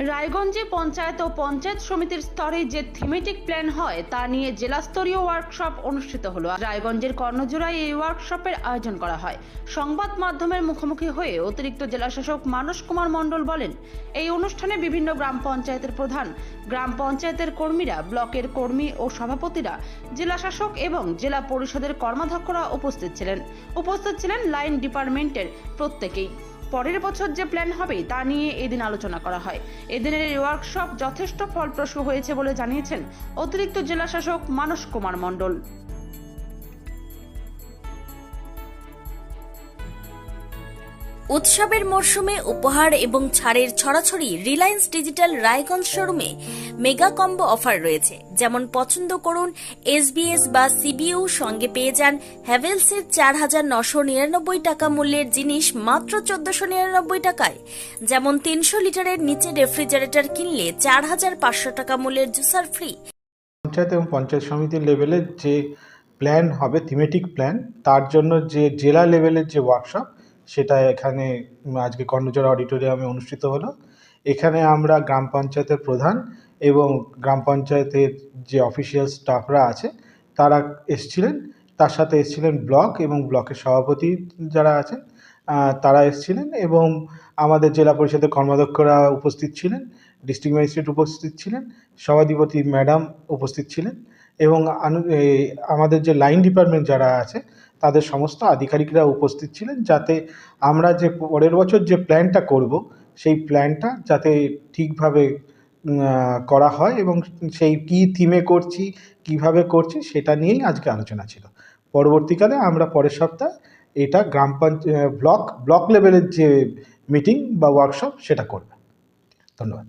রায়গঞ্জে পঞ্চায়েত ও পঞ্চায়েত সমিতির স্তরে যে থিমেটিক প্ল্যান হয় তা নিয়ে জেলাস্তরীয় ওয়ার্কশপ অনুষ্ঠিত হলো। রায়গঞ্জের কর্ণজোড়ায় এই ওয়ার্কশপের আয়োজন করা হয়। সংবাদ মাধ্যমের মুখোমুখি হয়ে অতিরিক্ত জেলাশাসক মানস কুমার মণ্ডল বলেন, এই অনুষ্ঠানে বিভিন্ন গ্রাম পঞ্চায়েতের প্রধান, গ্রাম পঞ্চায়েতের কর্মীরা, ব্লকের কর্মী ও সভাপতিরা, জেলাশাসক এবং জেলা পরিষদের কর্মাধ্যক্ষরা উপস্থিত ছিলেন লাইন ডিপার্টমেন্টের প্রত্যেকেই। পরের বছর যে প্ল্যান হবে তা নিয়ে এদিন আলোচনা করা হয়। এদিনের এই ওয়ার্কশপ যথেষ্ট ফলপ্রসূ হয়েছে বলে জানিয়েছেন অতিরিক্ত জেলাশাসক মানস কুমার মণ্ডল। উৎসবের মরশুমে উপহার এবং ছাড়ের ছড়াছড়ি রিলায়েন্স ডিজিটাল রায়গঞ্জ শোরুমে মেগা কম্বো অফার রয়েছে। যেমন পছন্দ করুন SBS বা CBU, সঙ্গে পেয়ে যান হ্যাভেলসের 4,999 টাকা মূল্যের জিনিস মাত্র 1,499 টাকায়। যেমন 300 লিটারের নিচে রেফ্রিজারেটর কিনলে 4,500 টাকা মূল্যের জুসার ফ্রি। পঞ্চায়েত এবং পঞ্চায়েত সমিতির লেভেলের যে প্ল্যান হবে, থিমেটিক প্ল্যান, তার জন্য যে জেলা লেভেলের যে ওয়ার্কশপ, সেটা এখানে আজকে কর্ণজোড়া অডিটোরিয়ামে অনুষ্ঠিত হলো। এখানে আমরা গ্রাম পঞ্চায়েতের প্রধান এবং গ্রাম পঞ্চায়েতের যে অফিসিয়াল স্টাফরা আছে তারা এসছিলেন, তার সাথে এসছিলেন ব্লক এবং ব্লকের সভাপতি যারা আছেন তারা এসছিলেন, এবং আমাদের জেলা পরিষদের কর্মাধ্যক্ষরা উপস্থিত ছিলেন, ডিস্ট্রিক্ট ম্যাজিস্ট্রেট উপস্থিত ছিলেন, সভাধিপতি ম্যাডাম উপস্থিত ছিলেন, এবং আমাদের যে লাইন ডিপার্টমেন্ট যারা আছে তাদের সমস্ত আধিকারিকরা উপস্থিত ছিলেন, যাতে আমরা যে পরের বছর যে প্ল্যানটা করব সেই প্ল্যানটা যাতে ঠিকভাবে করা হয় এবং সেই কী থিমে করছি, কিভাবে করছি, সেটা নিয়েই আজকে আলোচনা ছিল। পরবর্তীকালে আমরা পরের সপ্তাহে এটা গ্রাম পঞ্চায়েত ব্লক লেভেলের যে মিটিং বা ওয়ার্কশপ সেটা করবে। ধন্যবাদ।